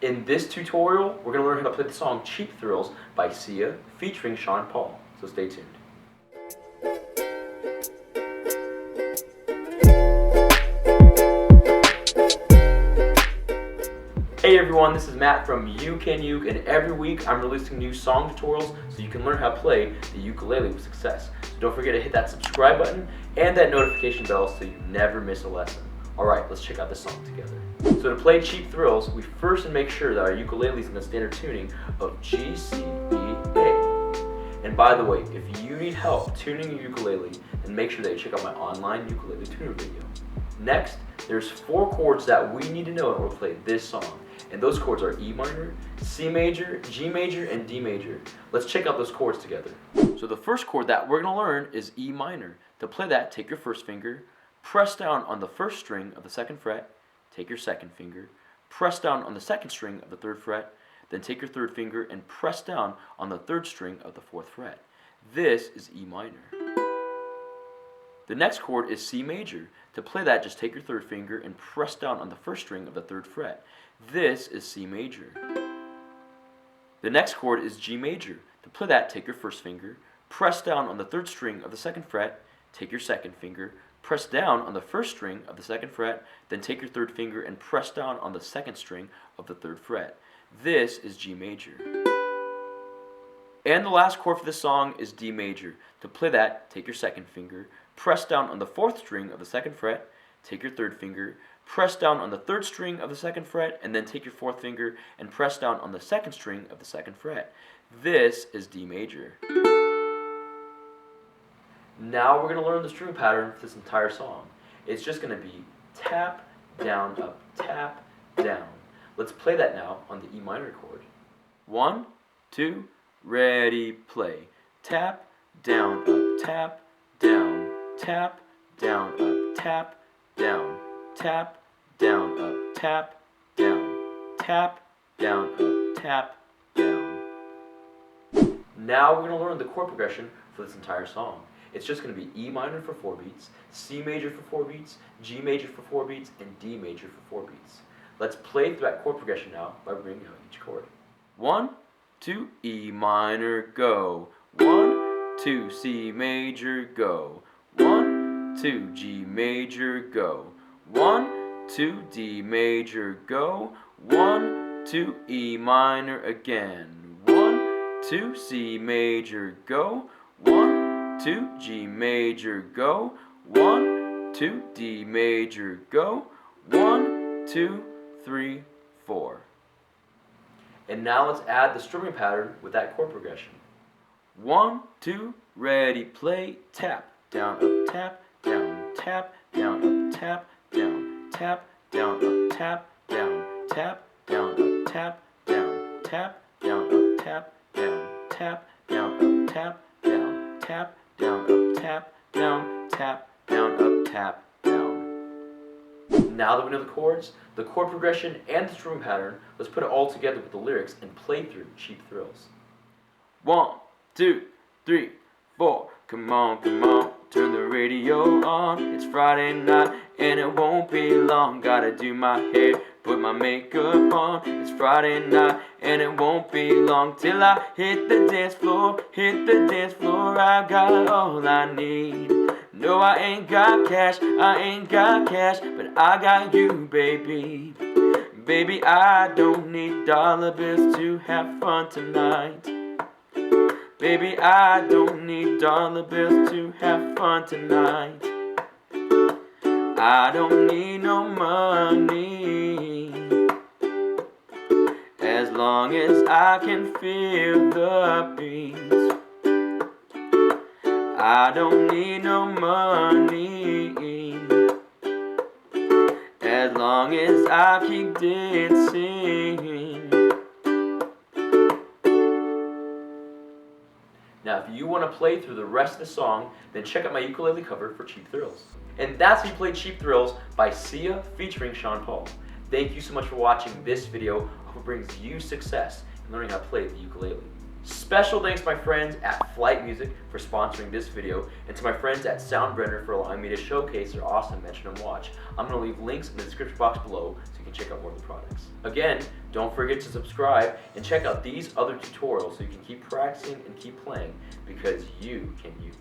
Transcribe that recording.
In this tutorial, we're going to learn how to play the song Cheap Thrills by Sia featuring Sean Paul, so stay tuned. Hey everyone, this is Matt from You Can Uke, and every week I'm releasing new song tutorials so you can learn how to play the ukulele with success. So don't forget to hit that subscribe button and that notification bell so you never miss a lesson. Alright, let's check out this song together. So to play Cheap Thrills, we first make sure that our ukulele is in the standard tuning of G, C, B, A. And by the way, if you need help tuning your ukulele, then make sure that you check out my online ukulele tuner video. Next, there's 4 chords that we need to know in order to play this song. And those chords are E minor, C major, G major, and D major. Let's check out those chords together. So the first chord that we're going to learn is E minor. To play that, take your first finger, press down on the first string of the 2nd fret, take your 2nd finger, press down on the 2nd string of the 3rd fret, then take your 3rd finger and press down on the 3rd string of the 4th fret. This is E minor. The next chord is C major. To play that, just take your 3rd finger and press down on the 1st string of the 3rd fret. This is C major. The next chord is G major. To play that, take your 1st finger, press down on the 3rd string of the 2nd fret, take your 2nd finger, press down on the 1st string of the 2nd fret, then take your 3rd finger and press down on the 2nd string of the 3rd fret. This is G major. And the last chord for this song is D major. To play that, take your 2nd finger, press down on the 4th string of the 2nd fret, take your 3rd finger, press down on the 3rd string of the 2nd fret, and then take your 4th finger and press down on the 2nd string of the 2nd fret. This is D major. Now we're going to learn the strumming pattern for this entire song. It's just going to be tap, down, up, tap, down. Let's play that now on the E minor chord. 1, 2, ready, play. Tap, down, up, tap, down, tap, down, up, tap, down, tap, down, up, tap, down, tap, down, up, tap, down. Now we're going to learn the chord progression for this entire song. It's just going to be E minor for 4 beats, C major for 4 beats, G major for 4 beats, and D major for 4 beats. Let's play through that chord progression now by bringing out each chord. 1, 2, E minor, go. 1, 2, C major, go. 1, 2, G major, go. 1, 2, D major, go. 1, 2, E minor again. 1, 2, C major, go. 1, 2, G major, go. 1, 2, D major, go. 1, 2, 3, 4. And now let's add the strumming pattern with that chord progression. 1, 2, ready, play, tap, down, up, tap, down, tap, down, up, tap, down, tap, down, up, tap, down, tap, down, up, tap, down, tap, down, up, tap, down, tap, down, up, tap, down, tap, down, up, tap, down, tap, down, up, tap, down. Now that we know the chord progression, and the strumming pattern, let's put it all together with the lyrics and play through Cheap Thrills. 1, 2, 3, 4. Come on, turn the radio on. It's Friday night and it won't be long. Gotta do my hair, put my makeup on. It's Friday night and it won't be long till I hit the dance floor, I got all I need. No, I ain't got cash, but I got you, baby. Baby, I don't need dollar bills to have fun tonight. Baby, I don't need dollar bills to have fun tonight. I don't need no money, as long as I can feel the beats. I don't need no money, as long as I keep dancing. Now, if you want to play through the rest of the song, then check out my ukulele cover for Cheap Thrills. And that's how you play Cheap Thrills by Sia featuring Sean Paul. Thank you so much for watching this video. I hope it brings you success in learning how to play the ukulele. Special thanks to my friends at Flight Music for sponsoring this video, and to my friends at Soundbrenner for allowing me to showcase their awesome Metronome watch. I'm going to leave links in the description box below so you can check out more of the products. Again, don't forget to subscribe and check out these other tutorials so you can keep practicing and keep playing, because you can uke.